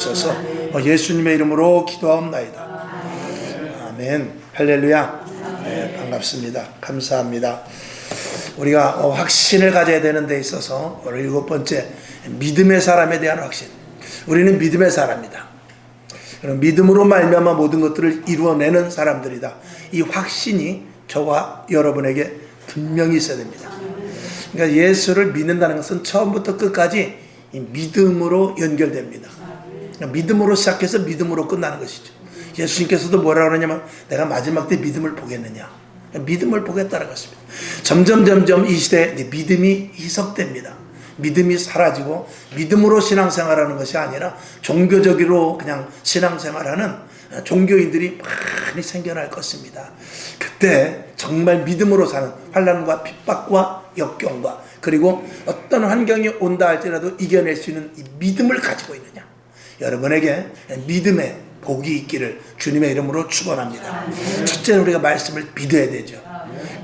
주셔서 예수님의 이름으로 기도하옵나이다. 아멘. 할렐루야. 네, 반갑습니다. 감사합니다. 우리가 확신을 가져야 되는 데 있어서 오늘 7번째, 믿음의 사람에 대한 확신. 우리는 믿음의 사람이다. 믿음으로 말미암아 모든 것들을 이루어내는 사람들이다. 이 확신이 저와 여러분에게 분명히 있어야 됩니다. 그러니까 예수를 믿는다는 것은 처음부터 끝까지 이 믿음으로 연결됩니다. 믿음으로 시작해서 믿음으로 끝나는 것이죠. 예수님께서도 뭐라 그러냐면 내가 마지막 때 믿음을 보겠느냐. 믿음을 보겠다는 것입니다. 점점 이 시대에 믿음이 희석됩니다. 믿음이 사라지고 믿음으로 신앙생활하는 것이 아니라 종교적으로 그냥 신앙생활하는 종교인들이 많이 생겨날 것입니다. 그때 정말 믿음으로 사는 환난과 핍박과 역경과 그리고 어떤 환경이 온다 할지라도 이겨낼 수 있는 이 믿음을 가지고 있느냐. 여러분에게 믿음의 복이 있기를 주님의 이름으로 축원합니다. 첫째는 우리가 말씀을 믿어야 되죠.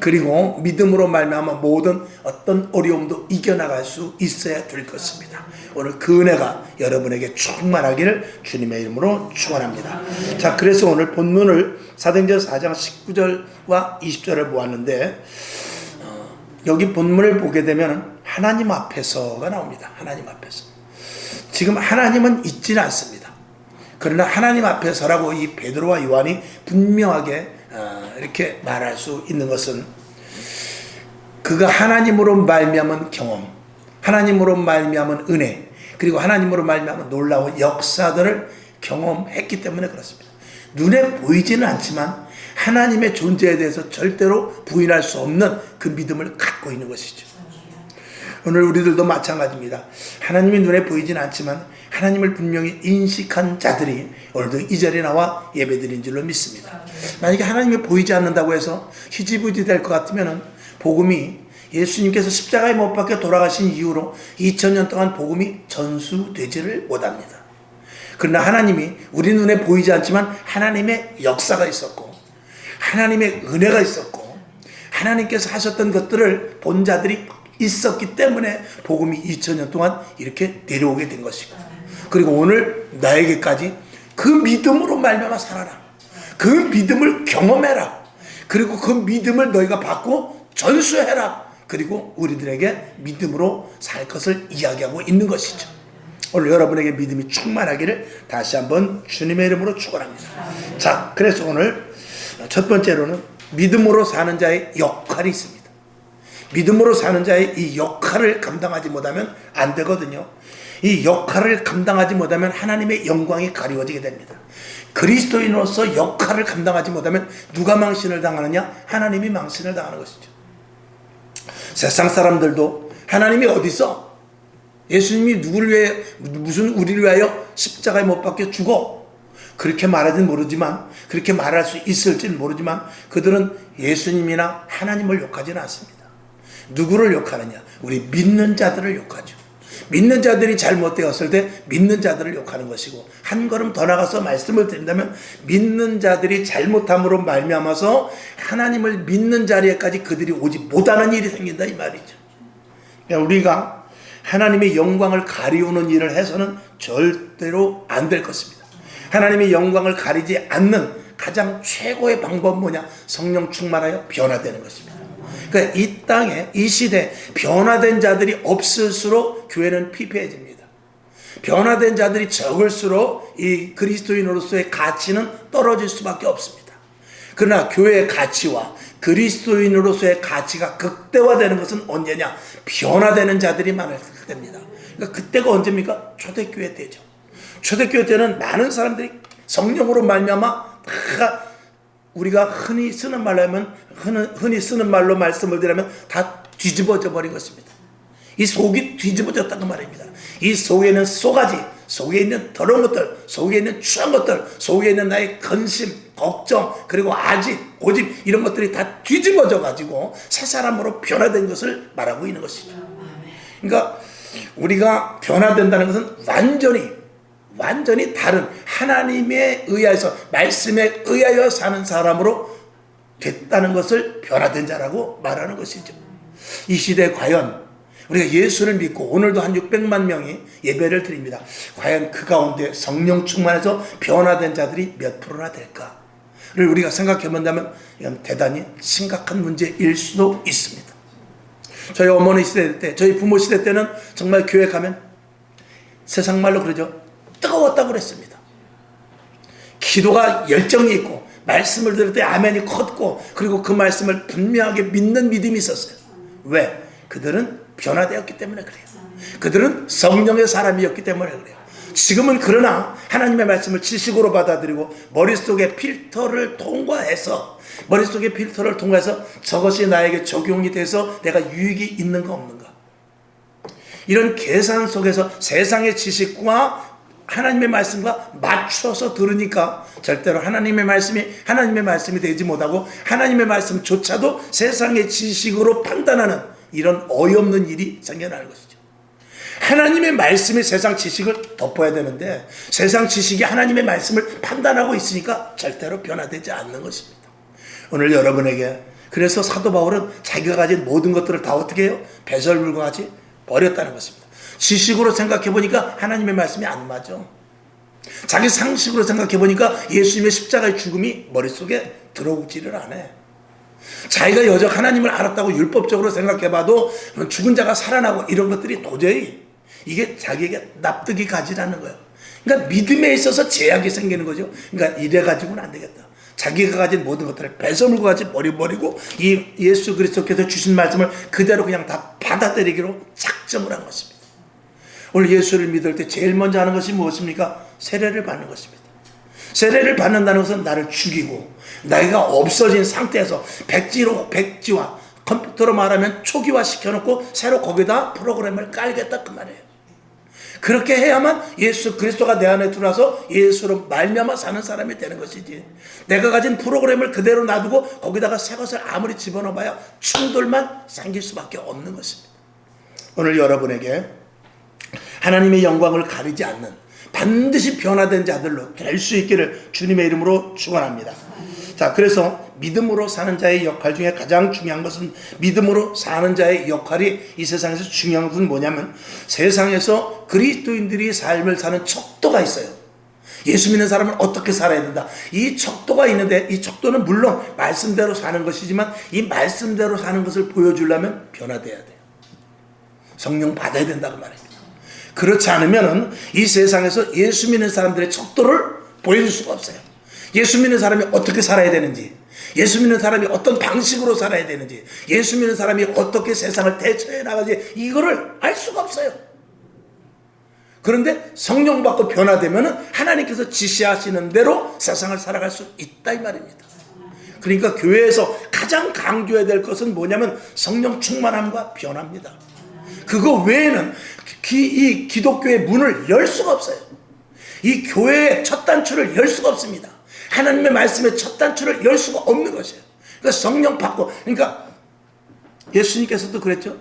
그리고 믿음으로 말미암아 모든 어떤 어려움도 이겨나갈 수 있어야 될 것입니다. 오늘 그 은혜가 여러분에게 충만하기를 주님의 이름으로 축원합니다. 자, 그래서 오늘 본문을 사도행전 4장 19절과 20절을 보았는데 여기 본문을 보게 되면 하나님 앞에서가 나옵니다. 하나님 앞에서. 지금 하나님은 있지는 않습니다. 그러나 하나님 앞에서라고 이 베드로와 요한이 분명하게 이렇게 말할 수 있는 것은 그가 하나님으로 말미암은 경험, 하나님으로 말미암은 은혜, 그리고 하나님으로 말미암은 놀라운 역사들을 경험했기 때문에 그렇습니다. 눈에 보이지는 않지만 하나님의 존재에 대해서 절대로 부인할 수 없는 그 믿음을 갖고 있는 것이죠. 오늘 우리들도 마찬가지입니다. 하나님이 눈에 보이진 않지만 하나님을 분명히 인식한 자들이 오늘도 이 자리에 나와 예배드린 줄로 믿습니다. 만약에 하나님이 보이지 않는다고 해서 희지부지 될 것 같으면 복음이 예수님께서 십자가에 못 박혀 돌아가신 이후로 2000년 동안 복음이 전수되지를 못합니다. 그러나 하나님이 우리 눈에 보이지 않지만 하나님의 역사가 있었고 하나님의 은혜가 있었고 하나님께서 하셨던 것들을 본 자들이 있었기 때문에 복음이 2000년 동안 이렇게 내려오게 된 것이고 그리고 오늘 나에게까지 그 믿음으로 말미암아 살아라. 그 믿음을 경험해라. 그리고 그 믿음을 너희가 받고 전수해라. 그리고 우리들에게 믿음으로 살 것을 이야기하고 있는 것이죠. 오늘 여러분에게 믿음이 충만하기를 다시 한번 주님의 이름으로 축원합니다. 자, 그래서 오늘 첫 번째로는 믿음으로 사는 자의 역할이 있습니다. 믿음으로 사는 자의 이 역할을 감당하지 못하면 안 되거든요. 이 역할을 감당하지 못하면 하나님의 영광이 가리워지게 됩니다. 그리스도인으로서 역할을 감당하지 못하면 누가 망신을 당하느냐? 하나님이 망신을 당하는 것이죠. 세상 사람들도 하나님이 어디 있어? 예수님이 누구를 위해 무슨 우리를 위하여 십자가에 못 박혀 죽어? 그렇게 말하지는 모르지만 그렇게 말할 수 있을지는 모르지만 그들은 예수님이나 하나님을 욕하지는 않습니다. 누구를 욕하느냐? 우리 믿는 자들을 욕하죠. 믿는 자들이 잘못되었을 때 믿는 자들을 욕하는 것이고 한 걸음 더 나가서 말씀을 드린다면 믿는 자들이 잘못함으로 말미암아서 하나님을 믿는 자리에까지 그들이 오지 못하는 일이 생긴다 이 말이죠. 그러니까 우리가 하나님의 영광을 가리우는 일을 해서는 절대로 안 될 것입니다. 하나님의 영광을 가리지 않는 가장 최고의 방법은 뭐냐? 성령 충만하여 변화되는 것입니다. 그러니까 이 땅에 이 시대에 변화된 자들이 없을수록 교회는 피폐해집니다. 변화된 자들이 적을수록 이 그리스도인으로서의 가치는 떨어질 수밖에 없습니다. 그러나 교회의 가치와 그리스도인으로서의 가치가 극대화되는 것은 언제냐? 변화되는 자들이 많을 때입니다. 그러니까 그때가 언제입니까? 초대교회 때죠. 초대교회 때는 많은 사람들이 성령으로 말미암아 다 우리가 흔히 쓰는 말로 하면 흔히 쓰는 말로 말씀을 드리면 다 뒤집어져 버린 것입니다. 이 속이 뒤집어졌다는 말입니다. 이 속에는 쏘가지, 속에 있는 더러운 것들, 속에 있는 추한 것들, 속에 있는 나의 근심, 걱정, 그리고 아집, 고집 이런 것들이 다 뒤집어져 가지고 새 사람으로 변화된 것을 말하고 있는 것이죠. 그러니까 우리가 변화된다는 것은 완전히 다른 하나님에 의해서 말씀에 의하여 사는 사람으로 됐다는 것을 변화된 자라고 말하는 것이죠. 이 시대에 과연 우리가 예수를 믿고 오늘도 한 600만 명이 예배를 드립니다. 과연 그 가운데 성령 충만해서 변화된 자들이 몇 프로나 될까를 우리가 생각해 본다면 이건 대단히 심각한 문제일 수도 있습니다. 저희 어머니 시대 때, 저희 부모 시대 때는 정말 교회 가면 세상 말로 그러죠, 뜨거웠다고 그랬습니다. 기도가 열정이 있고 말씀을 들을 때 아멘이 컸고, 그리고 그 말씀을 분명하게 믿는 믿음이 있었어요. 왜? 그들은 변화되었기 때문에 그래요. 그들은 성령의 사람이었기 때문에 그래요. 지금은 그러나 하나님의 말씀을 지식으로 받아들이고 머릿속에 필터를 통과해서 저것이 나에게 적용이 돼서 내가 유익이 있는가 없는가, 이런 계산 속에서 세상의 지식과 하나님의 말씀과 맞춰서 들으니까 절대로 하나님의 말씀이 되지 못하고, 하나님의 말씀조차도 세상의 지식으로 판단하는 이런 어이없는 일이 생겨나는 것이죠. 하나님의 말씀이 세상 지식을 덮어야 되는데 세상 지식이 하나님의 말씀을 판단하고 있으니까 절대로 변화되지 않는 것입니다. 오늘 여러분에게, 그래서 사도 바울은 자기가 가진 모든 것들을 다 어떻게 해요? 배설물과 같이 버렸다는 것입니다. 지식으로 생각해 보니까 하나님의 말씀이 안 맞아. 자기 상식으로 생각해 보니까 예수님의 십자가의 죽음이 머릿속에 들어오지를 않아. 자기가 여적 하나님을 알았다고 율법적으로 생각해 봐도 죽은 자가 살아나고 이런 것들이 도저히 이게 자기에게 납득이 가지 않는 거예요. 그러니까 믿음에 있어서 제약이 생기는 거죠. 그러니까 이래 가지고는 안 되겠다. 자기가 가진 모든 것들을 배설물과 같이 버리고 이 예수 그리스도께서 주신 말씀을 그대로 그냥 다 받아들이기로 작정을 한 것입니다. 오늘 예수를 믿을 때 제일 먼저 하는 것이 무엇입니까? 세례를 받는 것입니다. 세례를 받는다는 것은 나를 죽이고 나이가 없어진 상태에서 백지와 컴퓨터로 말하면 초기화 시켜놓고 새로 거기다 프로그램을 깔겠다, 그 말이에요. 그렇게 해야만 예수 그리스도가 내 안에 들어와서 예수로 말미암아 사는 사람이 되는 것이지, 내가 가진 프로그램을 그대로 놔두고 거기다가 새 것을 아무리 집어넣어봐야 충돌만 생길 수밖에 없는 것입니다. 오늘 여러분에게 하나님의 영광을 가리지 않는 반드시 변화된 자들로 될 수 있기를 주님의 이름으로 축원합니다. 자, 그래서 믿음으로 사는 자의 역할 중에 가장 중요한 것은, 믿음으로 사는 자의 역할이 이 세상에서 중요한 것은 뭐냐면, 세상에서 그리스도인들이 삶을 사는 척도가 있어요. 예수 믿는 사람은 어떻게 살아야 된다, 이 척도가 있는데, 이 척도는 물론 말씀대로 사는 것이지만 이 말씀대로 사는 것을 보여주려면 변화돼야 돼요. 성령 받아야 된다고 말입니다. 그렇지 않으면 이 세상에서 예수 믿는 사람들의 척도를 보여줄 수가 없어요. 예수 믿는 사람이 어떻게 살아야 되는지, 예수 믿는 사람이 어떤 방식으로 살아야 되는지, 예수 믿는 사람이 어떻게 세상을 대처해 나가지, 이거를 알 수가 없어요. 그런데 성령 받고 변화되면 하나님께서 지시하시는 대로 세상을 살아갈 수 있다, 이 말입니다. 그러니까 교회에서 가장 강조해야 될 것은 뭐냐면 성령 충만함과 변화입니다. 그거 외에는 이 기독교의 문을 열 수가 없어요. 이 교회의 첫 단추를 열 수가 없습니다. 하나님의 말씀의 첫 단추를 열 수가 없는 것이에요. 그러니까 성령 받고, 그러니까 예수님께서도 그랬죠.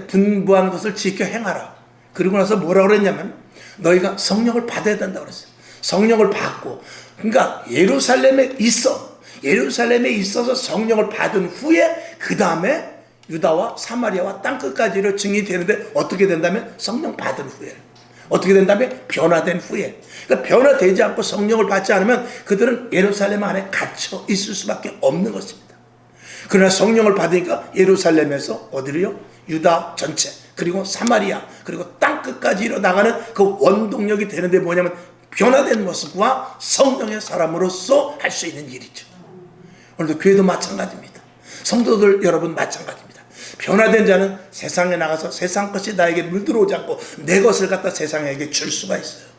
분부한 것을 지켜 행하라. 그리고 나서 뭐라고 그랬냐면, 너희가 성령을 받아야 된다고 그랬어요. 성령을 받고, 그러니까 예루살렘에 있어서 성령을 받은 후에 그 다음에 유다와 사마리아와 땅끝까지를 증인이 되는데, 어떻게 된다면 성령 받은 후에, 어떻게 된다면 변화된 후에. 그러니까 변화되지 않고 성령을 받지 않으면 그들은 예루살렘 안에 갇혀 있을 수밖에 없는 것입니다. 그러나 성령을 받으니까 예루살렘에서 어디로요? 유다 전체, 그리고 사마리아, 그리고 땅끝까지 나가는 그 원동력이 되는데 뭐냐면 변화된 모습과 성령의 사람으로서 할 수 있는 일이죠. 오늘도 교회도 마찬가지입니다. 성도들 여러분 마찬가지입니다. 변화된 자는 세상에 나가서 세상 것이 나에게 물들어오지 않고 내 것을 갖다 세상에게 줄 수가 있어요.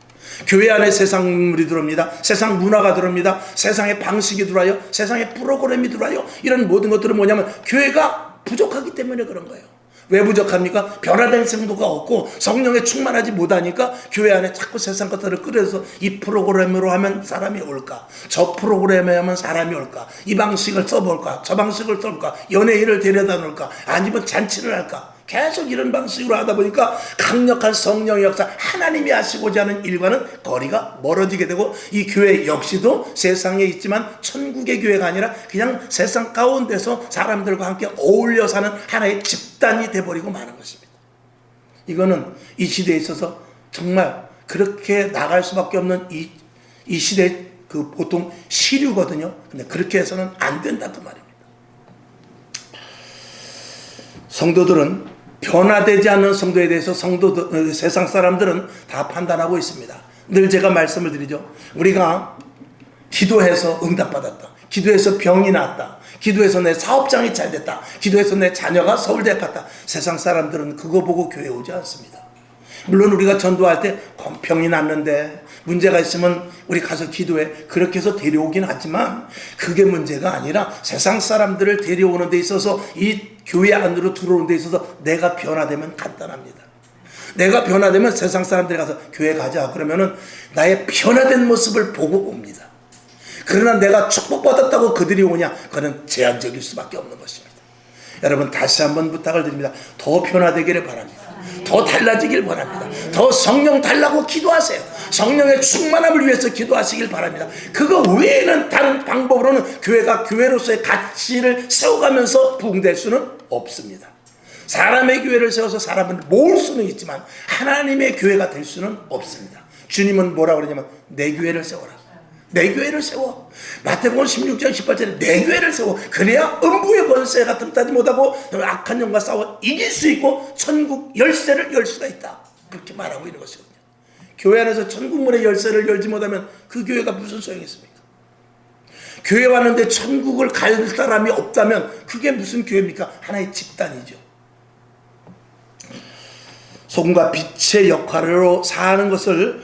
교회 안에 세상 물이 들어옵니다. 세상 문화가 들어옵니다. 세상의 방식이 들어와요. 세상의 프로그램이 들어와요. 이런 모든 것들은 뭐냐면 교회가 부족하기 때문에 그런 거예요. 왜 부족합니까? 변화된 성도가 없고 성령에 충만하지 못하니까 교회 안에 자꾸 세상 것들을 끌어서 이 프로그램으로 하면 사람이 올까, 저 프로그램에 하면 사람이 올까, 이 방식을 써볼까, 저 방식을 써볼까, 연예인을 데려다 놓을까, 아니면 잔치를 할까, 계속 이런 방식으로 하다 보니까 강력한 성령의 역사, 하나님이 하시고자 하는 일과는 거리가 멀어지게 되고, 이 교회 역시도 세상에 있지만 천국의 교회가 아니라 그냥 세상 가운데서 사람들과 함께 어울려 사는 하나의 집단이 돼버리고 마는 것입니다. 이거는 이 시대에 있어서 정말 그렇게 나갈 수밖에 없는 이 시대 그 보통 시류거든요. 근데 그렇게 해서는 안 된다 그 말입니다. 성도들은 변화되지 않는 성도에 대해서 세상 사람들은 다 판단하고 있습니다. 늘 제가 말씀을 드리죠. 우리가 기도해서 응답받았다. 기도해서 병이 나았다. 기도해서 내 사업장이 잘 됐다. 기도해서 내 자녀가 서울대 갔다. 세상 사람들은 그거 보고 교회 오지 않습니다. 물론 우리가 전도할 때 병이 났는데 문제가 있으면 우리 가서 기도해. 그렇게 해서 데려오긴 하지만 그게 문제가 아니라 세상 사람들을 데려오는 데 있어서 이 교회 안으로 들어오는 데 있어서 내가 변화되면 간단합니다. 내가 변화되면 세상 사람들이 가서 교회 가자 그러면은 나의 변화된 모습을 보고 옵니다. 그러나 내가 축복받았다고 그들이 오냐? 그건 제한적일 수밖에 없는 것입니다. 여러분 다시 한번 부탁을 드립니다. 더 변화되기를 바랍니다. 더 달라지길 바랍니다. 더 성령 달라고 기도하세요. 성령의 충만함을 위해서 기도하시길 바랍니다. 그거 외에는 다른 방법으로는 교회가 교회로서의 가치를 세워가면서 부흥될 수는 없습니다. 사람의 교회를 세워서 사람을 모을 수는 있지만 하나님의 교회가 될 수는 없습니다. 주님은 뭐라고 그러냐면 내 교회를 세워라. 내 교회를 세워. 마태복음 16장 18절에 내 교회를 세워. 그래야 음부의 권세가 틈타지 못하고 악한 영과 싸워 이길 수 있고 천국 열쇠를 열 수가 있다. 그렇게 말하고 있는 것이거든요. 교회 안에서 천국문의 열쇠를 열지 못하면 그 교회가 무슨 소용이 있습니까? 교회 왔는데 천국을 갈 사람이 없다면 그게 무슨 교회입니까? 하나의 집단이죠. 소금과 빛의 역할로 사는 것을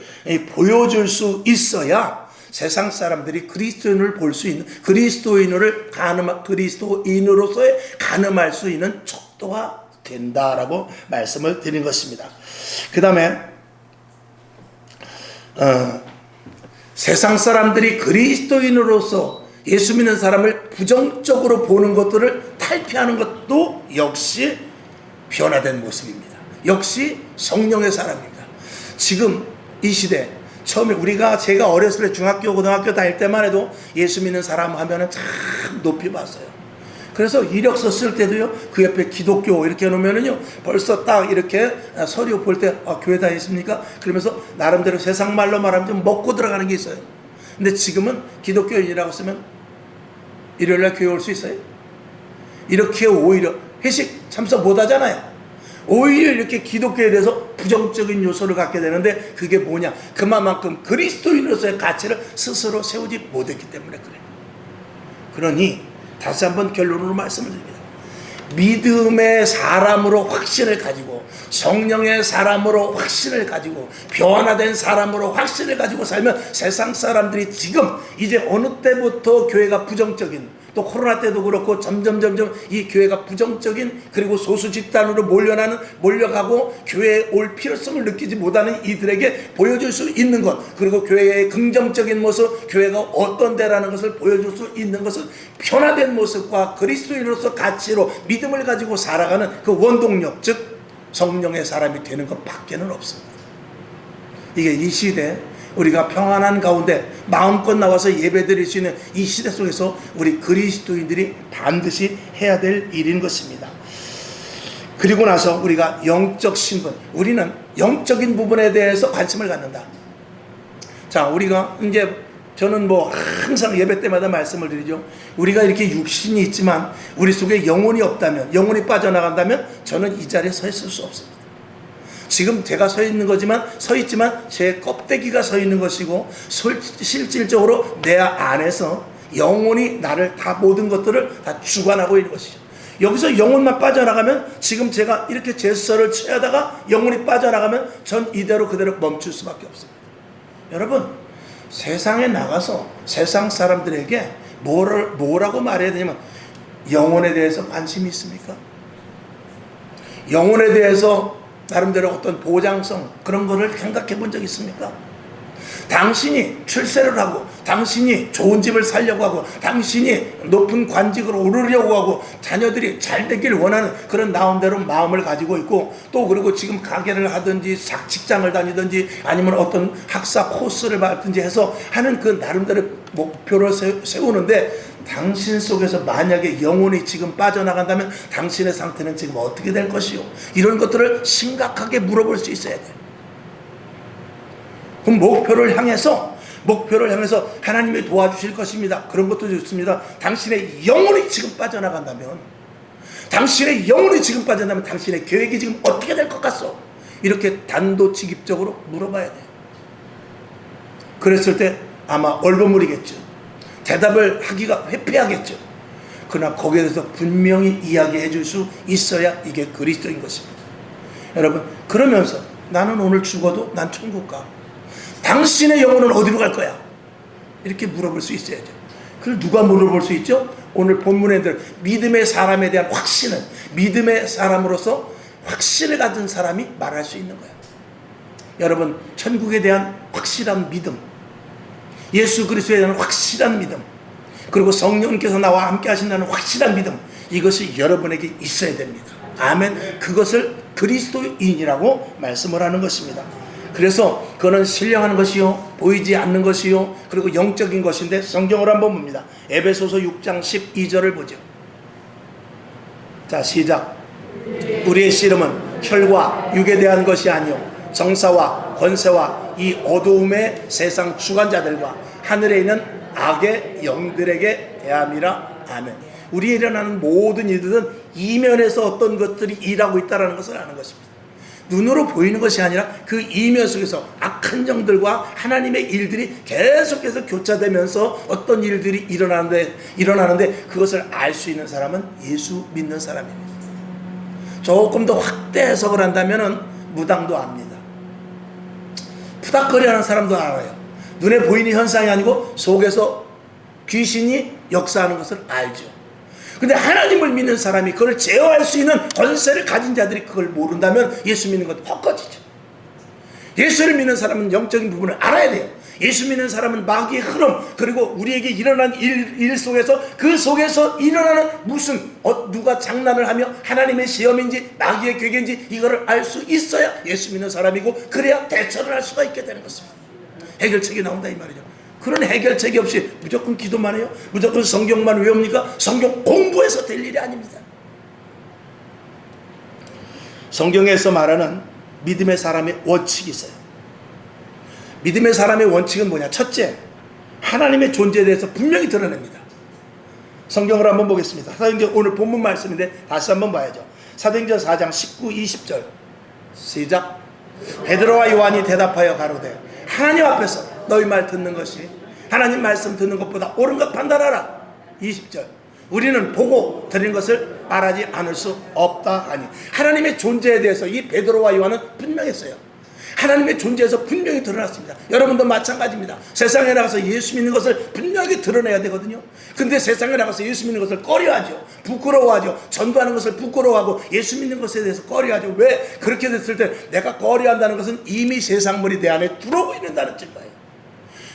보여줄 수 있어야 세상 사람들이 그리스도인을 볼 수 있는, 그리스도인으로서의 가늠할 수 있는 척도가 된다라고 말씀을 드린 것입니다. 그 다음에 세상 사람들이 그리스도인으로서 예수 믿는 사람을 부정적으로 보는 것들을 탈피하는 것도 역시 변화된 모습입니다. 역시 성령의 사람입니다. 지금 이 시대 처음에 제가 어렸을 때 중학교 고등학교 다닐 때만 해도 예수 믿는 사람 하면은 참 높이 봤어요. 그래서 이력서 쓸 때도요 그 옆에 기독교 이렇게 해놓으면은요 벌써 딱 이렇게 서류 볼 때 교회 다니십니까? 그러면서 나름대로 세상 말로 말하면 좀 먹고 들어가는 게 있어요. 근데 지금은 기독교인이라고 쓰면 일요일날 교회 올 수 있어요? 이렇게 오히려 회식 참석 못 하잖아요. 오히려 이렇게 기독교에 대해서 부정적인 요소를 갖게 되는데 그게 뭐냐? 그만큼 그리스도인으로서의 가치를 스스로 세우지 못했기 때문에 그래요. 그러니 다시 한번 결론으로 말씀을 드립니다. 믿음의 사람으로 확신을 가지고 성령의 사람으로 확신을 가지고 변화된 사람으로 확신을 가지고 살면 세상 사람들이 지금 이제 어느 때부터 교회가 부정적인 또 코로나 때도 그렇고 점점 이 교회가 부정적인 그리고 소수 집단으로 몰려가고 교회에 올 필요성을 느끼지 못하는 이들에게 보여줄 수 있는 것 그리고 교회의 긍정적인 모습 교회가 어떤 데라는 것을 보여줄 수 있는 것은 변화된 모습과 그리스도인으로서 가치로 믿음을 가지고 살아가는 그 원동력 즉 성령의 사람이 되는 것 밖에는 없습니다. 이게 이 시대 우리가 평안한 가운데 마음껏 나와서 예배드릴 수 있는 이 시대 속에서 우리 그리스도인들이 반드시 해야 될 일인 것입니다. 그리고 나서 우리가 영적 신분, 우리는 영적인 부분에 대해서 관심을 갖는다. 자, 우리가 이제 저는 항상 예배 때마다 말씀을 드리죠. 우리가 이렇게 육신이 있지만 우리 속에 영혼이 없다면, 영혼이 빠져나간다면 저는 이 자리에 서 있을 수 없습니다. 지금 제가 서 있지만 제 껍데기가 서 있는 것이고 실질적으로 내 안에서 영혼이 나를 다 모든 것들을 다 주관하고 있는 것이죠. 여기서 영혼만 빠져나가면 지금 제가 이렇게 제스처를 취하다가 영혼이 빠져나가면 전 이대로 그대로 멈출 수밖에 없습니다. 여러분 세상에 나가서 세상 사람들에게 뭐라고 말해야 되냐면 영혼에 대해서 관심이 있습니까? 영혼에 대해서 나름대로 어떤 보장성 그런 거를 생각해 본 적 있습니까? 당신이 출세를 하고, 당신이 좋은 집을 살려고 하고, 당신이 높은 관직으로 오르려고 하고, 자녀들이 잘 되길 원하는 그런 나름대로 마음을 가지고 있고, 또 그리고 지금 가게를 하든지 직장을 다니든지 아니면 어떤 학사 코스를 받든지 해서 하는 그 나름대로 목표를 세우는데, 당신 속에서 만약에 영혼이 지금 빠져나간다면 당신의 상태는 지금 어떻게 될 것이요? 이런 것들을 심각하게 물어볼 수 있어야 돼요. 그럼 목표를 향해서 하나님이 도와주실 것입니다. 그런 것도 좋습니다. 당신의 영혼이 지금 빠져나간다면 당신의 계획이 지금 어떻게 될 것 같소? 이렇게 단도직입적으로 물어봐야 돼요. 그랬을 때 아마 얼버무리겠죠. 대답을 하기가 회피하겠죠. 그러나 거기에 대해서 분명히 이야기해 줄 수 있어야 이게 그리스도인 것입니다. 여러분, 그러면서 나는 오늘 죽어도 난 천국 가. 당신의 영혼은 어디로 갈 거야? 이렇게 물어볼 수 있어야죠. 그걸 누가 물어볼 수 있죠? 오늘 본문에 들 믿음의 사람에 대한 확신을, 믿음의 사람으로서 확신을 가진 사람이 말할 수 있는 거예요. 여러분, 천국에 대한 확실한 믿음, 예수 그리스도에 대한 확실한 믿음, 그리고 성령께서 나와 함께 하신다는 확실한 믿음, 이것이 여러분에게 있어야 됩니다. 아멘. 그것을 그리스도인이라고 말씀을 하는 것입니다. 그래서 그거는 신령한 것이요, 보이지 않는 것이요, 그리고 영적인 것인데, 성경을 한번 봅니다. 에베소서 6장 12절을 보죠. 자, 시작. 우리의 씨름은 혈과 육에 대한 것이 아니요 정사와 권세와 이 어두움의 세상 주관자들과 하늘에 있는 악의 영들에게 대함이라. 아멘. 우리에 일어나는 모든 일들은 이면에서 어떤 것들이 일하고 있다는 것을 아는 것입니다. 눈으로 보이는 것이 아니라 그 이면 속에서 악한 영들과 하나님의 일들이 계속해서 교차되면서 어떤 일들이 일어나는데 그것을 알 수 있는 사람은 예수 믿는 사람입니다. 조금 더 확대 해석을 한다면 무당도 압니다. 푸닥거리하는 사람도 알아요. 눈에 보이는 현상이 아니고 속에서 귀신이 역사하는 것을 알죠. 근데 하나님을 믿는 사람이 그걸 제어할 수 있는 권세를 가진 자들이 그걸 모른다면 예수 믿는 건 헛것이죠. 예수를 믿는 사람은 영적인 부분을 알아야 돼요. 예수 믿는 사람은 마귀의 흐름, 그리고 우리에게 일어난 일 속에서, 그 속에서 일어나는 무슨 누가 장난을 하며 하나님의 시험인지 마귀의 계획인지 이거를 알 수 있어야 예수 믿는 사람이고, 그래야 대처를 할 수가 있게 되는 것입니다. 해결책이 나온다 이 말이죠. 그런 해결책이 없이 무조건 기도만 해요? 무조건 성경만 외웁니까? 성경 공부해서 될 일이 아닙니다. 성경에서 말하는 믿음의 사람의 원칙이 있어요. 믿음의 사람의 원칙은 뭐냐? 첫째, 하나님의 존재에 대해서 분명히 드러냅니다. 성경을 한번 보겠습니다. 사도행전 오늘 본문 말씀인데 다시 한번 봐야죠. 사도행전 4장 19, 20절 시작. 베드로와 요한이 대답하여 가로되 하나님 앞에서 너희 말 듣는 것이 하나님 말씀 듣는 것보다 옳은 것 판단하라. 20절. 우리는 보고 들은 것을 말하지 않을 수 없다 하니. 하나님의 존재에 대해서 이 베드로와 요한은 분명했어요. 하나님의 존재에서 분명히 드러났습니다. 여러분도 마찬가지입니다. 세상에 나가서 예수 믿는 것을 분명하게 드러내야 되거든요. 근데 세상에 나가서 예수 믿는 것을 꺼려하죠. 부끄러워하죠. 전도하는 것을 부끄러워하고 예수 믿는 것에 대해서 꺼려하죠. 왜? 그렇게 됐을 때 내가 꺼려한다는 것은 이미 세상물이 내 안에 들어오고 있는다는 증거예요.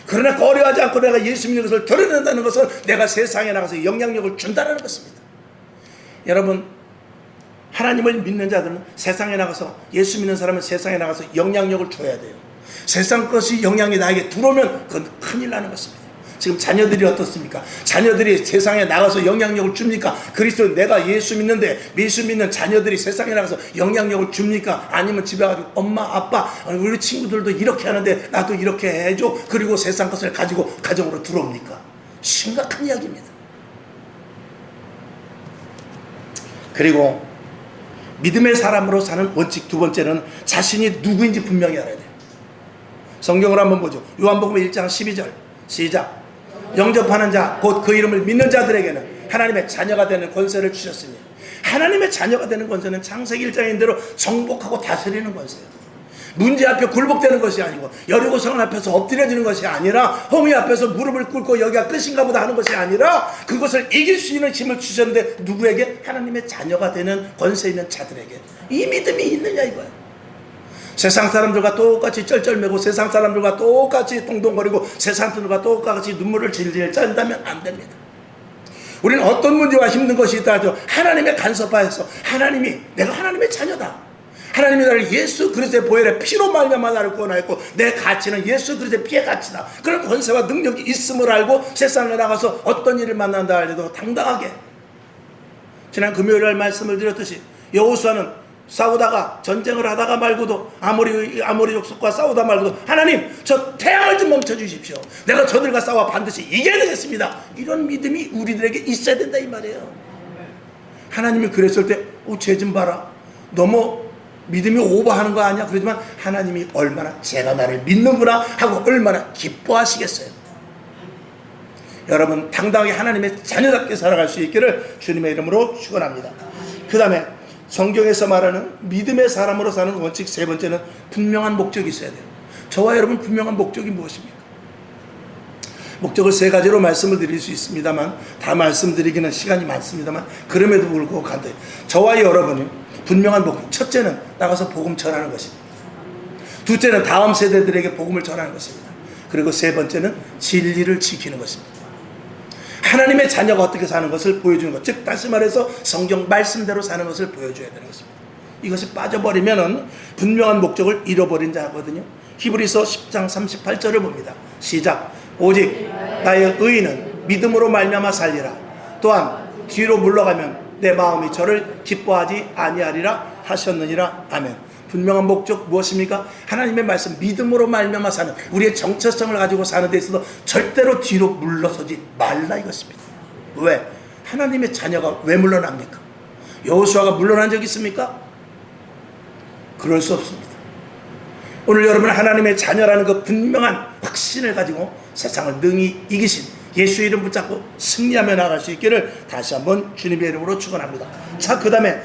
그러나 꺼려하지 않고 내가 예수 믿는 것을 드러낸다는 것은 내가 세상에 나가서 영향력을 준다는 것입니다. 여러분, 하나님을 믿는 자들은 세상에 나가서, 예수 믿는 사람은 세상에 나가서 영향력을 줘야 돼요. 세상 것이 영향이 나에게 들어오면 그건 큰일 나는 것입니다. 지금 자녀들이 어떻습니까? 자녀들이 세상에 나가서 영향력을 줍니까? 그리스도 내가 예수 믿는데 예수 믿는 자녀들이 세상에 나가서 영향력을 줍니까? 아니면 집에 가지고 엄마 아빠 우리 친구들도 이렇게 하는데 나도 이렇게 해줘, 그리고 세상 것을 가지고 가정으로 들어옵니까? 심각한 이야기입니다. 그리고 믿음의 사람으로 사는 원칙 두 번째는 자신이 누구인지 분명히 알아야 돼요. 성경을 한번 보죠. 요한복음 1장 12절 시작. 영접하는 자 곧 그 이름을 믿는 자들에게는 하나님의 자녀가 되는 권세를 주셨으니. 하나님의 자녀가 되는 권세는 창세기 1장인 대로 정복하고 다스리는 권세예요. 문제 앞에 굴복되는 것이 아니고, 여리고성 앞에서 엎드려지는 것이 아니라, 홍해 앞에서 무릎을 꿇고 여기가 끝인가 보다 하는 것이 아니라, 그것을 이길 수 있는 힘을 주셨는데 누구에게? 하나님의 자녀가 되는 권세 있는 자들에게. 이 믿음이 있느냐 이거예요. 세상 사람들과 똑같이 쩔쩔매고 세상 사람들과 똑같이 동동거리고 세상 사람들과 똑같이 눈물을 질질 짠다면 안 됩니다. 우리는 어떤 문제와 힘든 것이 있다도 하나님의 간섭하에서 하나님이 내가 하나님의 자녀다. 하나님이 나를 예수 그리스도의 보혈의 피로 말미암아 나를 구원하였고 내 가치는 예수 그리스도의 피의 가치다. 그런 권세와 능력이 있음을 알고 세상에 나가서 어떤 일을 만난다 할지라도 당당하게. 지난 금요일날 말씀을 드렸듯이 여호수아는 싸우다가 전쟁을 하다가 말고도 아모리 족속과 싸우다 말고도 하나님 저 태양을 좀 멈춰 주십시오. 내가 저들과 싸워 반드시 이겨야 되겠습니다. 이런 믿음이 우리들에게 있어야 된다 이 말이에요. 하나님이 그랬을 때 쟤 좀 봐라. 너무 믿음이 오버하는 거 아니야? 그러지만 하나님이 얼마나 제가 나를 믿는구나 하고 얼마나 기뻐하시겠어요. 여러분 당당하게 하나님의 자녀답게 살아갈 수 있기를 주님의 이름으로 축원합니다. 그 다음에 성경에서 말하는 믿음의 사람으로 사는 원칙 세 번째는 분명한 목적이 있어야 돼요. 저와 여러분 분명한 목적이 무엇입니까? 목적을 세 가지로 말씀을 드릴 수 있습니다만 다 말씀드리기는 시간이 많습니다만 그럼에도 불구하고 간단히 저와 여러분이 분명한 목적, 첫째는 나가서 복음 전하는 것입니다. 둘째는 다음 세대들에게 복음을 전하는 것입니다. 그리고 세 번째는 진리를 지키는 것입니다. 하나님의 자녀가 어떻게 사는 것을 보여주는 것, 즉 다시 말해서 성경 말씀대로 사는 것을 보여줘야 되는 것입니다. 이것이 빠져버리면 분명한 목적을 잃어버린 자거든요. 히브리서 10장 38절을 봅니다. 시작. 오직 나의 의인은 믿음으로 말미암아 살리라. 또한 뒤로 물러가면 내 마음이 저를 기뻐하지 아니하리라 하셨느니라. 아멘. 분명한 목적 무엇입니까? 하나님의 말씀 믿음으로 말미암아 사는 우리의 정체성을 가지고 사는 데 있어서 절대로 뒤로 물러서지 말라 이것입니다. 왜? 하나님의 자녀가 왜 물러납니까? 여호수아가 물러난 적이 있습니까? 그럴 수 없습니다. 오늘 여러분 하나님의 자녀라는 그 분명한 확신을 가지고 세상을 능히 이기신 예수의 이름 붙잡고 승리하며 나갈 수 있기를 다시 한번 주님의 이름으로 축원합니다. 자, 그 다음에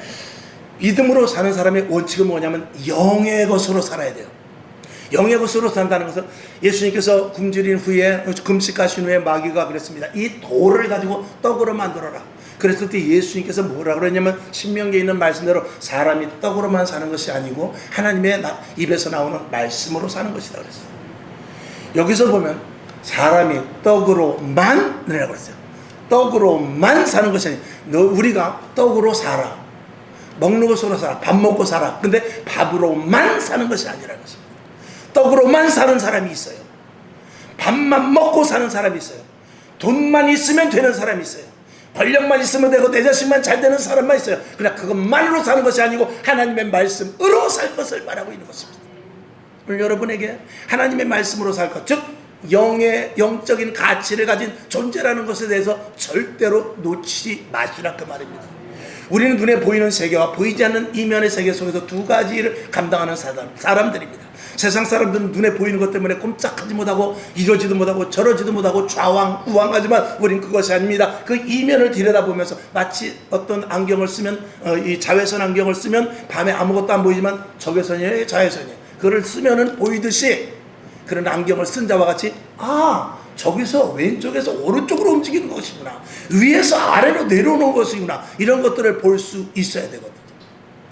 믿음으로 사는 사람의 원칙은 뭐냐면 영의 것으로 살아야 돼요. 영의 것으로 산다는 것은 예수님께서 굶주린 후에 금식하신 후에 마귀가 그랬습니다. 이 돌을 가지고 떡으로 만들어라. 그랬을 때 예수님께서 뭐라 그랬냐면 신명기에 있는 말씀대로 사람이 떡으로만 사는 것이 아니고 하나님의 입에서 나오는 말씀으로 사는 것이다 그랬어요. 여기서 보면 사람이 떡으로만 이라고 그랬어요. 떡으로만 사는 것이 아니고 우리가 떡으로 살아. 먹는 것으로 살아. 밥 먹고 살아. 근데 밥으로만 사는 것이 아니라는 것입니다. 떡으로만 사는 사람이 있어요. 밥만 먹고 사는 사람이 있어요. 돈만 있으면 되는 사람이 있어요. 권력만 있으면 되고 내 자신만 잘 되는 사람만 있어요. 그러나 그것만으로 사는 것이 아니고 하나님의 말씀으로 살 것을 말하고 있는 것입니다. 오늘 여러분에게 하나님의 말씀으로 살 것, 즉 영적인 가치를 가진 존재라는 것에 대해서 절대로 놓치지 마시라 그 말입니다. 우리는 눈에 보이는 세계와 보이지 않는 이면의 세계 속에서 두 가지를 감당하는 사람들입니다. 세상 사람들은 눈에 보이는 것 때문에 꼼짝하지 못하고 이러지도 못하고 저러지도 못하고 좌왕우왕하지만 우린 그것이 아닙니다. 그 이면을 들여다보면서 마치 어떤 안경을 쓰면 이 자외선 안경을 쓰면 밤에 아무것도 안 보이지만 적외선이에요 자외선이에요. 그걸 쓰면은 보이듯이 그런 안경을 쓴 자와 같이 저기서 왼쪽에서 오른쪽으로 움직이는 것이구나. 위에서 아래로 내려오는 것이구나. 이런 것들을 볼 수 있어야 되거든요.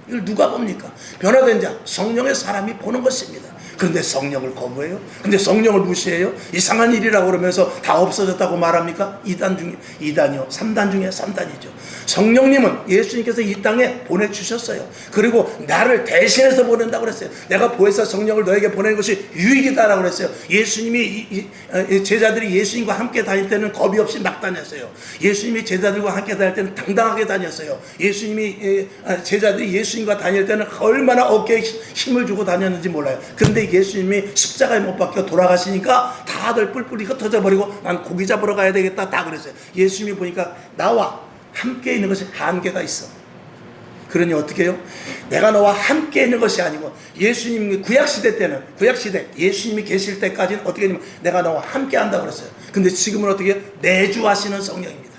이걸 누가 봅니까? 변화된 자, 성령의 사람이 보는 것입니다. 그런데 성령을 거부해요? 근데 성령을 무시해요? 이상한 일이라고 그러면서 다 없어졌다고 말합니까? 2단이요. 3단 중에 3단이죠. 성령님은 예수님께서 이 땅에 보내주셨어요. 그리고 나를 대신해서 보낸다고 그랬어요. 내가 보혜사 성령을 너에게 보내는 것이 유익이다라고 그랬어요. 예수님이 제자들이 예수님과 함께 다닐 때는 겁이 없이 막 다녔어요. 예수님이 제자들과 함께 다닐 때는 당당하게 다녔어요. 예수님이 제자들이 예수님과 다닐 때는 얼마나 어깨에 힘을 주고 다녔는지 몰라요. 근데 예수님이 십자가에 못 박혀 돌아가시니까 다들 뿔뿔이 흩어져 버리고 난 고기 잡으러 가야 되겠다 다 그랬어요. 예수님이 보니까 나와 함께 있는 것이 한계가 있어. 그러니 어떻게 해요? 내가 너와 함께 있는 것이 아니고 예수님이 구약시대 예수님이 계실 때까지는 어떻게 했냐면 내가 너와 함께 한다고 그랬어요. 근데 지금은 어떻게 해요? 내주하시는 성령입니다.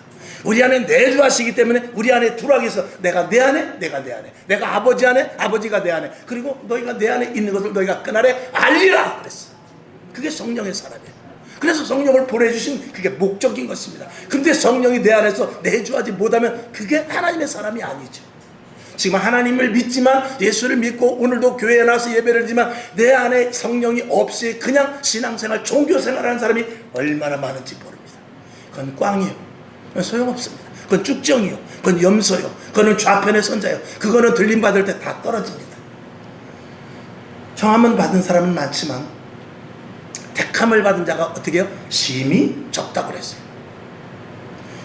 우리 안에 내주하시기 때문에 우리 안에 들어가기 위해서 내가 내 안에 내가 내 안에 내가 아버지 안에 아버지가 내 안에 그리고 너희가 내 안에 있는 것을 너희가 그날에 알리라 그랬어. 그게 성령의 사람이에요. 그래서 성령을 보내주신 그게 목적인 것입니다. 근데 성령이 내 안에서 내주하지 못하면 그게 하나님의 사람이 아니죠. 지금 하나님을 믿지만, 예수를 믿고 오늘도 교회에 나와서 예배를 드리지만 내 안에 성령이 없이 그냥 신앙생활, 종교생활하는 사람이 얼마나 많은지 모릅니다. 그건 꽝이에요. 그건 소용없습니다. 그건 쭉정이요, 그건 염소요, 그거는 좌편의 선자요, 그거는 들림받을 때 다 떨어집니다. 청함을 받은 사람은 많지만 택함을 받은 자가 어떻게 해요? 심히 적다고 그랬어요.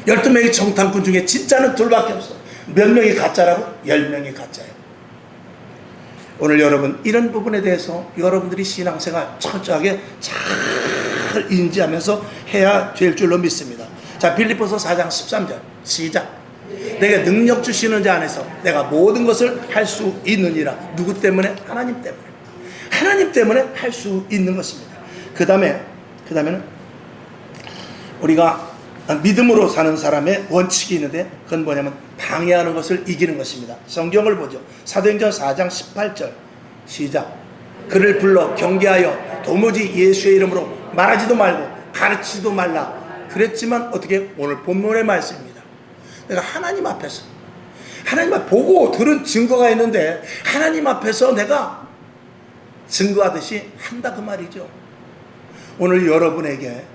12명의 정탐꾼 중에 진짜는 둘밖에 없어요. 몇 명이 가짜라고? 10명이 가짜예요. 오늘 여러분, 이런 부분에 대해서 여러분들이 신앙생활 철저하게 잘 인지하면서 해야 될 줄로 믿습니다. 자, 빌립보서 4장 13절 시작. 내가 능력 주시는 자 안에서 내가 모든 것을 할 수 있느니라. 누구 때문에? 하나님 때문에. 하나님 때문에 할 수 있는 것입니다. 그 다음에는 우리가 믿음으로 사는 사람의 원칙이 있는데, 그건 뭐냐면 방해하는 것을 이기는 것입니다. 성경을 보죠. 사도행전 4장 18절 시작. 그를 불러 경계하여 도무지 예수의 이름으로 말하지도 말고 가르치지도 말라 그랬지만, 어떻게? 오늘 본문의 말씀입니다. 내가 하나님 앞에서, 하나님 앞 보고 들은 증거가 있는데 하나님 앞에서 내가 증거하듯이 한다, 그 말이죠. 오늘 여러분에게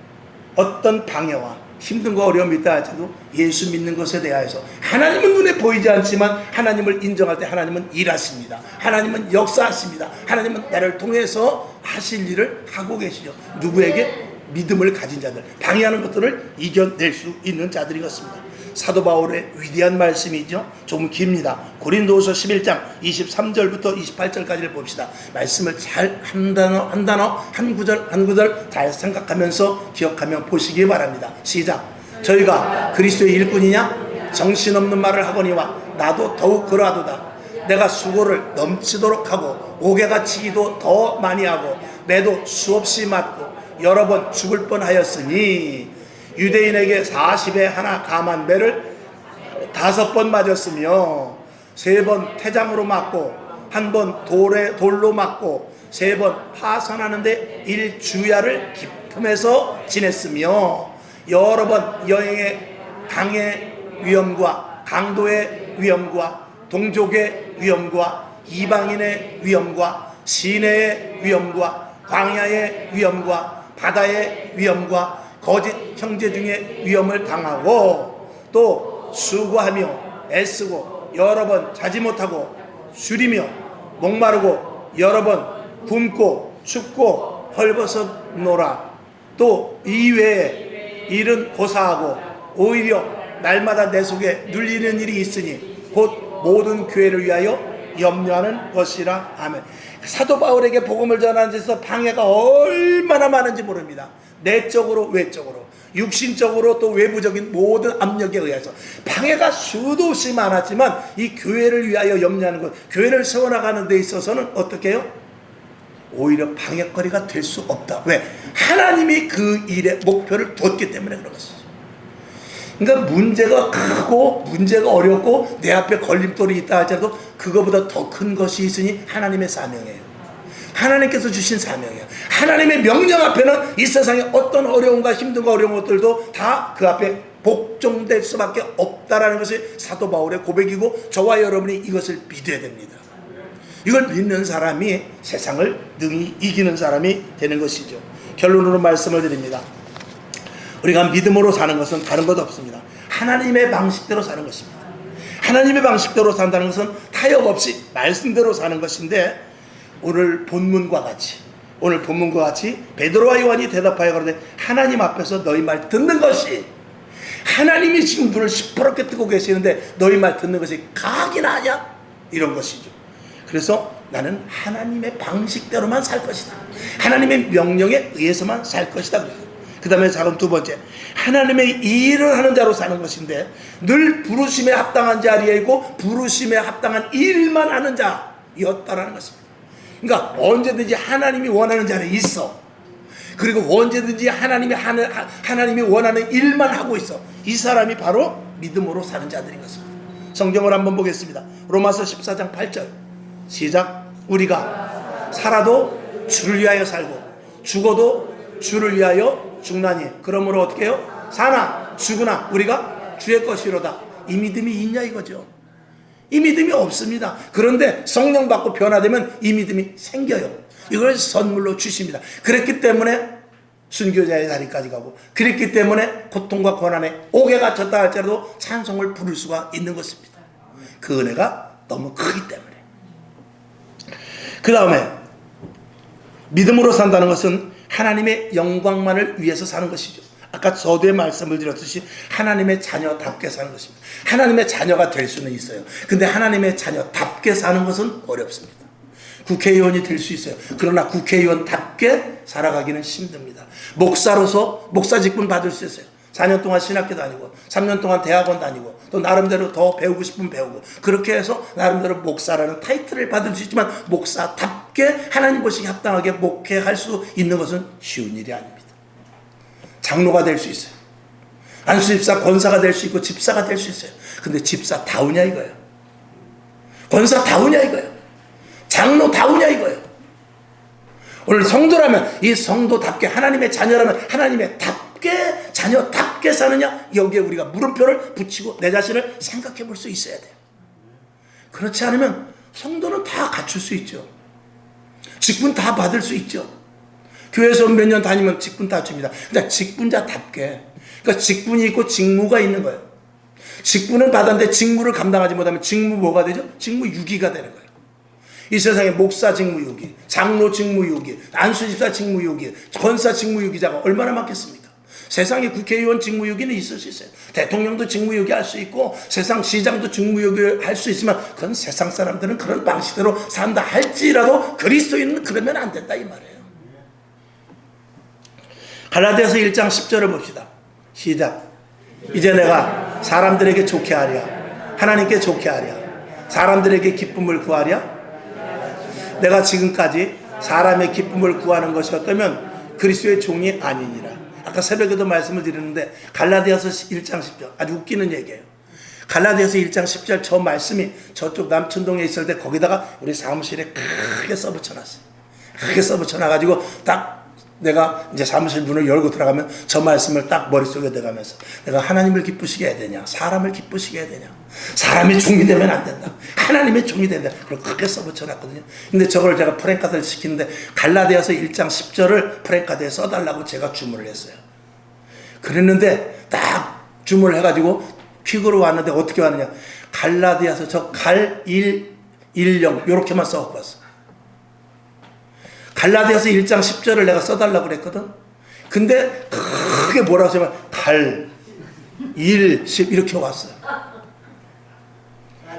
어떤 방해와 힘든 거 어려움이 있다 할지라도 예수 믿는 것에 대하여서, 하나님은 눈에 보이지 않지만 하나님을 인정할 때 하나님은 일하십니다. 하나님은 역사하십니다. 하나님은 나를 통해서 하실 일을 하고 계시죠. 누구에게? 믿음을 가진 자들, 방해하는 것들을 이겨낼 수 있는 자들이었습니다. 사도 바울의 위대한 말씀이죠. 좀 깁니다. 고린도후서 11장 23절부터 28절까지를 봅시다. 말씀을 잘 한 단어 한 구절 잘 생각하면서 기억하며 보시기 바랍니다. 시작. 저희가 그리스도의 일꾼이냐? 정신없는 말을 하거니와 나도 더욱 그러하도다. 내가 수고를 넘치도록 하고 옥에가 치기도 더 많이 하고 매도 수없이 맞고 여러 번 죽을 뻔하였으니, 유대인에게 40에 하나 감한 매를 5번 맞았으며 3번 태장으로 맞고 1번 돌로 맞고 3번 파선하는데 1주야를 기품에서 지냈으며, 여러 번 여행의 강의 위험과 강도의 위험과 동족의 위험과 이방인의 위험과 시내의 위험과 광야의 위험과 바다의 위험과 거짓 형제 중에 위험을 당하고, 또 수고하며 애쓰고 여러 번 자지 못하고 술이며 목마르고 여러 번 굶고 춥고 헐벗었노라. 또 이외에 일은 고사하고 오히려 날마다 내 속에 눌리는 일이 있으니 곧 모든 교회를 위하여 염려하는 것이라. 아멘. 사도 바울에게 복음을 전하는 데서 방해가 얼마나 많은지 모릅니다. 내적으로, 외적으로, 육신적으로, 또 외부적인 모든 압력에 의해서 방해가 수도 없이 많았지만, 이 교회를 위하여 염려하는 것, 교회를 세워나가는 데 있어서는 어떻게 해요? 오히려 방해거리가 될 수 없다. 왜? 하나님이 그 일의 목표를 두었기 때문에 그런 것이죠. 그러니까 문제가 크고 문제가 어렵고 내 앞에 걸림돌이 있다 할지라도 그거보다 더 큰 것이 있으니 하나님의 사명이에요. 하나님께서 주신 사명이에요. 하나님의 명령 앞에는 이 세상에 어떤 어려움과 힘든과 어려운 것들도 다 그 앞에 복종될 수밖에 없다라는 것이 사도 바울의 고백이고, 저와 여러분이 이것을 믿어야 됩니다. 이걸 믿는 사람이 세상을 능히 이기는 사람이 되는 것이죠. 결론으로 말씀을 드립니다. 우리가 믿음으로 사는 것은 다른 것 없습니다. 하나님의 방식대로 사는 것입니다. 하나님의 방식대로 산다는 것은 타협 없이 말씀대로 사는 것인데, 오늘 본문과 같이 베드로와 요한이 대답하여 가로되 하나님 앞에서 너희 말 듣는 것이, 하나님이 지금 눈을 시퍼렇게 뜨고 계시는데 너희 말 듣는 것이 가기나 하냐? 이런 것이죠. 그래서 나는 하나님의 방식대로만 살 것이다. 하나님의 명령에 의해서만 살 것이다. 그 다음에 작은 두 번째, 하나님의 일을 하는 자로 사는 것인데, 늘 부르심에 합당한 자리에 있고 부르심에 합당한 일만 하는 자였다라는 것입니다. 그러니까 언제든지 하나님이 원하는 자리에 있어. 그리고 언제든지 하나님이 원하는 일만 하고 있어. 이 사람이 바로 믿음으로 사는 자들인 것입니다. 성경을 한번 보겠습니다. 로마서 14장 8절 시작. 우리가 살아도 주를 위하여 살고 죽어도 주를 위하여 죽나니, 그러므로 어떻게 해요? 사나 죽으나 우리가 주의 것이로다. 이 믿음이 있냐 이거죠. 이 믿음이 없습니다. 그런데 성령 받고 변화되면 이 믿음이 생겨요. 이걸 선물로 주십니다. 그랬기 때문에 순교자의 자리까지 가고, 그랬기 때문에 고통과 고난에 옥에 갇혔다 할지라도 찬송을 부를 수가 있는 것입니다. 그 은혜가 너무 크기 때문에. 그 다음에 믿음으로 산다는 것은 하나님의 영광만을 위해서 사는 것이죠. 아까 서두에 말씀을 드렸듯이 하나님의 자녀답게 사는 것입니다. 하나님의 자녀가 될 수는 있어요. 근데 하나님의 자녀답게 사는 것은 어렵습니다. 국회의원이 될 수 있어요. 그러나 국회의원답게 살아가기는 힘듭니다. 목사로서 목사 직분 받을 수 있어요. 4년 동안 신학교 다니고 3년 동안 대학원 다니고 또 나름대로 더 배우고 싶으면 배우고, 그렇게 해서 나름대로 목사라는 타이틀을 받을 수 있지만 목사답게 하나님 보시기에 합당하게 목회할 수 있는 것은 쉬운 일이 아닙니다. 장로가 될 수 있어요. 안수집사 권사가 될 수 있고 집사가 될 수 있어요. 근데 집사다우냐 이거예요. 권사다우냐 이거예요. 장로다우냐 이거예요. 오늘 성도라면 이 성도답게, 하나님의 자녀라면 하나님의 답게, 자녀답게 사느냐, 여기에 우리가 물음표를 붙이고 내 자신을 생각해 볼 수 있어야 돼요. 그렇지 않으면 성도는 다 갖출 수 있죠. 직분 다 받을 수 있죠. 교회에서 몇 년 다니면 직분 다 줍니다. 근데 직분자답게, 그러니까 직분이 있고 직무가 있는 거예요. 직분을 받았는데 직무를 감당하지 못하면 직무 뭐가 되죠? 직무유기가 되는 거예요. 이 세상에 목사 직무유기, 장로 직무유기, 안수집사 직무유기, 권사 직무유기자가 얼마나 많겠습니까? 세상에 국회의원 직무유기는 있을 수 있어요. 대통령도 직무유기 할 수 있고 세상 시장도 직무유기 할 수 있지만 그건 세상 사람들은 그런 방식대로 산다 할지라도 그리스도인은 그러면 안 된다 이 말이에요. 갈라디아서 1장 10절을 봅시다. 시작. 이제 내가 사람들에게 좋게 하랴, 하나님께 좋게 하랴, 사람들에게 기쁨을 구하랴. 내가 지금까지 사람의 기쁨을 구하는 것이었다면 그리스도의 종이 아니니라. 아까 새벽에도 말씀을 드렸는데 갈라디아서 1장 10절 아주 웃기는 얘기예요. 갈라디아서 1장 10절 저 말씀이 저쪽 남천동에 있을 때 거기다가 우리 사무실에 크게 써붙여놨어요. 크게 써붙여놔가지고 딱 내가 이제 사무실 문을 열고 들어가면 저 말씀을 딱 머릿속에 들어가면서 내가 하나님을 기쁘시게 해야 되냐, 사람을 기쁘시게 해야 되냐, 사람의 종이 되면 안 된다, 하나님의 종이 된다. 그걸 크게 써붙여놨거든요. 근데 저걸 제가 프랭카드를 시키는데 갈라디아서 1장 10절을 프랭카드에 써달라고 제가 주문을 했어요. 그랬는데 딱 주문을 해가지고 퀵으로 왔는데 어떻게 왔느냐, 갈라디아서 저 갈 1, 10 요렇게만 써갖고 왔어. 갈라디아서 1장 10절을 내가 써달라고 그랬거든. 근데 크게 뭐라고 쓰면 갈 1, 10 이렇게 왔어요.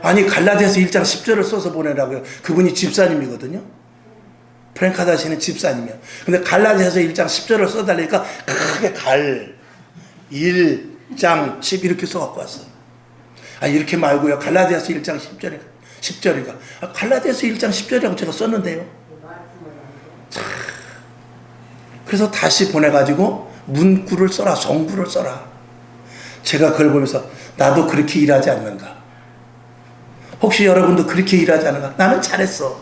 아니 갈라디아서 1장 10절을 써서 보내라고요. 그분이 집사님이거든요. 프랭카드 하시는 집사님이요. 근데 갈라디아서 1장 10절을 써달라니까 크게 갈 1장 10 이렇게 써갖고 왔어. 아니 이렇게 말고요. 갈라디아서 1장 10절이니까 갈라디아서 1장 10절이라고 제가 썼는데요. 그래서 다시 보내가지고 문구를 써라, 성구를 써라. 제가 그걸 보면서 나도 그렇게 일하지 않는가? 혹시 여러분도 그렇게 일하지 않는가? 나는 잘했어.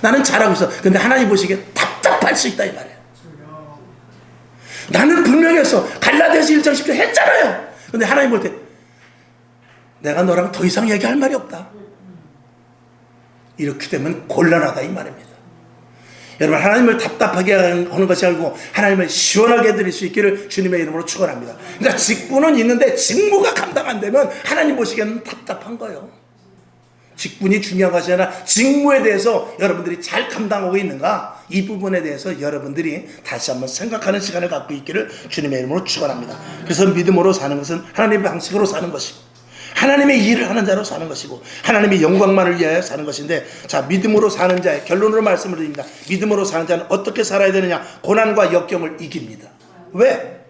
나는 잘하고 있어. 근데 하나님 보시기에 답답할 수 있다 이 말이에요. 나는 분명히 했어. 갈라디아서 1장 10절 했잖아요. 근데 하나님 볼 때 내가 너랑 더 이상 얘기할 말이 없다. 이렇게 되면 곤란하다 이 말입니다. 여러분 하나님을 답답하게 하는 것이 아니고 하나님을 시원하게 해드릴 수 있기를 주님의 이름으로 축원합니다. 그러니까 직분은 있는데 직무가 감당 안 되면 하나님 보시기에는 답답한 거예요. 직분이 중요한 것이 아니라 직무에 대해서 여러분들이 잘 감당하고 있는가, 이 부분에 대해서 여러분들이 다시 한번 생각하는 시간을 갖고 있기를 주님의 이름으로 축원합니다. 그래서 믿음으로 사는 것은 하나님의 방식으로 사는 것이고 하나님의 일을 하는 자로 사는 것이고 하나님의 영광만을 위하여 사는 것인데, 자 믿음으로 사는 자의 결론으로 말씀을 드립니다. 믿음으로 사는 자는 어떻게 살아야 되느냐? 고난과 역경을 이깁니다. 왜?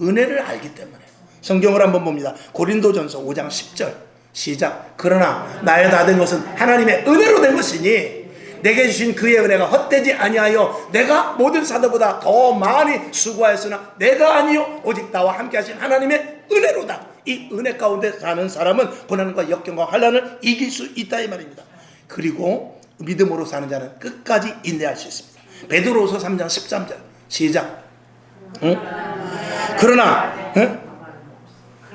은혜를 알기 때문에. 성경을 한번 봅니다. 고린도전서 5장 10절 시작. 그러나 나의 다 된 것은 하나님의 은혜로 된 것이니 내게 주신 그의 은혜가 헛되지 아니하여 내가 모든 사도보다 더 많이 수고하였으나 내가 아니요 오직 나와 함께 하신 하나님의 은혜로다. 이 은혜 가운데 사는 사람은 고난과 역경과 환난을 이길 수 있다 이 말입니다. 그리고 믿음으로 사는 자는 끝까지 인내할 수 있습니다. 베드로후서 3장 13절 시작. 응? 그러나 응?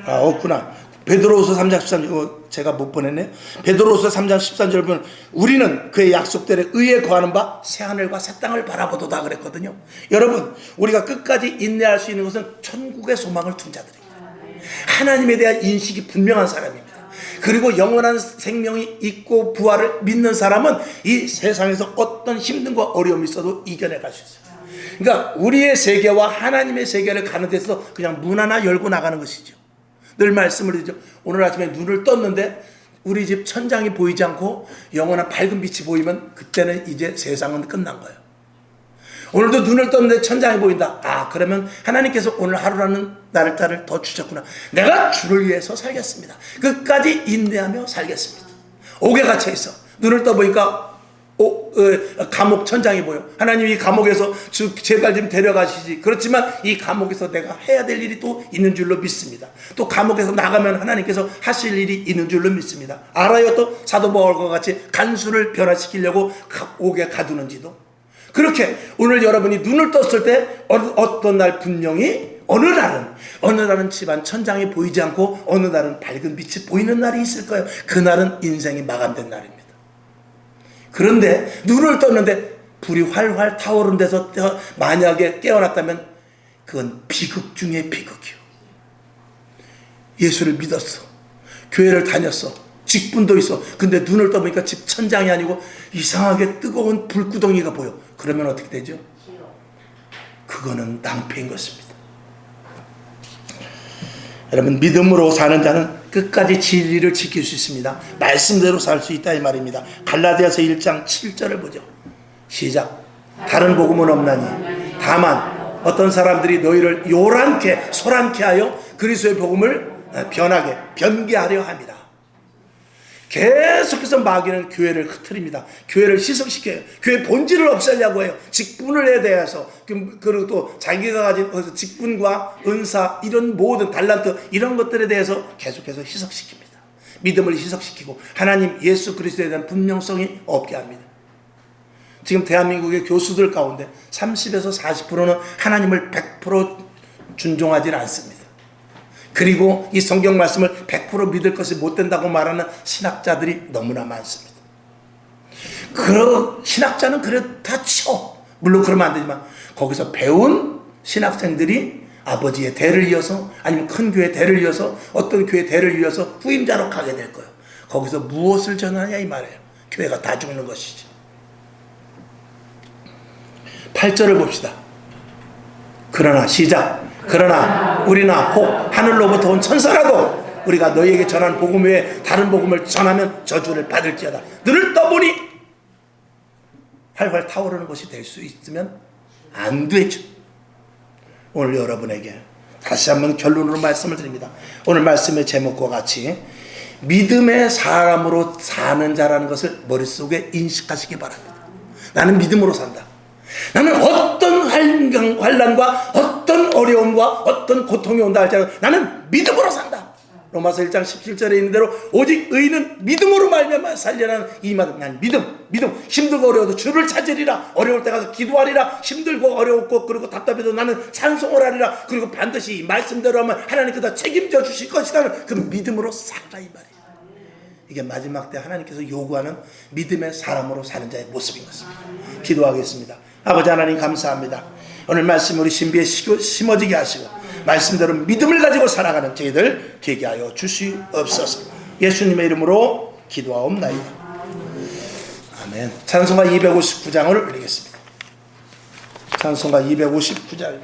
없구나. 베드로후서 3장 13절, 제가 못 보냈네요. 베드로후서 3장 13절 보면 우리는 그의 약속대로 의에 거하는 바 새하늘과 새 땅을 바라보도다 그랬거든요. 여러분, 우리가 끝까지 인내할 수 있는 것은 천국의 소망을 둔 자들입니다. 하나님에 대한 인식이 분명한 사람입니다. 그리고 영원한 생명이 있고 부활을 믿는 사람은 이 세상에서 어떤 힘든과 어려움이 있어도 이겨내갈 수 있어요. 그러니까 우리의 세계와 하나님의 세계를 가는 데서 그냥 문 하나 열고 나가는 것이죠. 늘 말씀을 드리죠. 오늘 아침에 눈을 떴는데 우리 집 천장이 보이지 않고 영원한 밝은 빛이 보이면 그때는 이제 세상은 끝난 거예요. 오늘도 눈을 떴는데 천장이 보인다. 아, 그러면 하나님께서 오늘 하루라는 날짜를 더 주셨구나. 내가 주를 위해서 살겠습니다. 끝까지 인내하며 살겠습니다. 옥에 갇혀 있어. 눈을 떠보니까 감옥 천장이 보여. 하나님, 이 감옥에서 제발 좀 데려가시지. 그렇지만 이 감옥에서 내가 해야 될 일이 또 있는 줄로 믿습니다. 또 감옥에서 나가면 하나님께서 하실 일이 있는 줄로 믿습니다. 알아요. 또 사도 바울과 같이 간수를 변화시키려고 옥에 가두는지도. 그렇게 오늘 여러분이 눈을 떴을 때 어떤 날 분명히 어느 날은 집안 천장이 보이지 않고 어느 날은 밝은 빛이 보이는 날이 있을 거예요. 그날은 인생이 마감된 날입니다. 그런데 눈을 떴는데 불이 활활 타오른 데서 만약에 깨어났다면 그건 비극 중에 비극이요. 예수를 믿었어. 교회를 다녔어. 직분도 있어. 근데 눈을 떠보니까 집 천장이 아니고 이상하게 뜨거운 불구덩이가 보여. 그러면 어떻게 되죠? 그거는 낭패인 것입니다. 여러분, 믿음으로 사는 자는 끝까지 진리를 지킬 수 있습니다. 말씀대로 살 수 있다 이 말입니다. 갈라디아서 1장 7절을 보죠. 시작. 다른 복음은 없나니 다만 어떤 사람들이 너희를 요란케 소란케 하여 그리스도의 복음을 변개하려 함이라. 계속해서 마귀는 교회를 흐트립니다. 교회를 희석시켜요. 교회 본질을 없애려고 해요. 직분에 대해서. 그리고 또 자기가 가진 직분과 은사, 이런 모든 달란트, 이런 것들에 대해서 계속해서 희석시킵니다. 믿음을 희석시키고 하나님 예수 그리스도에 대한 분명성이 없게 합니다. 지금 대한민국의 교수들 가운데 30에서 40%는 하나님을 100% 준종하지 않습니다. 그리고 이 성경 말씀을 100% 믿을 것이 못 된다고 말하는 신학자들이 너무나 많습니다. 신학자는 그렇다 쳐. 물론 그러면 안 되지만 거기서 배운 신학생들이 아버지의 대를 이어서 아니면 큰 교회 대를 이어서 어떤 교회 대를 이어서 후임자로 가게 될 거예요. 거기서 무엇을 전하냐 이 말이에요. 교회가 다 죽는 것이지. 8절을 봅시다. 그러나 시작. 그러나 우리나 혹 하늘로부터 온 천사라도 우리가 너희에게 전한 복음 외에 다른 복음을 전하면 저주를 받을지어다. 눈을 떠보니 활활 타오르는 것이 될 수 있으면 안 되죠. 오늘 여러분에게 다시 한번 결론으로 말씀을 드립니다. 오늘 말씀의 제목과 같이 믿음의 사람으로 사는 자라는 것을 머릿속에 인식하시기 바랍니다. 나는 믿음으로 산다. 나는 어떤 환난과 어떤 어려움과 어떤 고통이 온다 할지라도 나는 믿음으로 산다. 로마서 1장 17절에 있는 대로 오직 의인은 믿음으로 말미암아 살려라는 이 말. 난 믿음. 힘들고 어려워도 주를 찾으리라. 어려울 때 가서 기도하리라. 힘들고 어려웠고 그리고 답답해도 나는 찬송을 하리라. 그리고 반드시 이 말씀대로 하면 하나님께서 책임져 주실 것이라는 그 믿음으로 살라 이 말이에요. 이게 마지막 때 하나님께서 요구하는 믿음의 사람으로 사는 자의 모습인 것입니다. 기도하겠습니다. 아버지 하나님 감사합니다. 오늘 말씀 우리 신비에 심어지게 하시고 말씀대로 믿음을 가지고 살아가는 저희들 되게 하여 주시옵소서. 예수님의 이름으로 기도하옵나이다. 아멘. 찬송가 259장을 올리겠습니다. 찬송가 259장.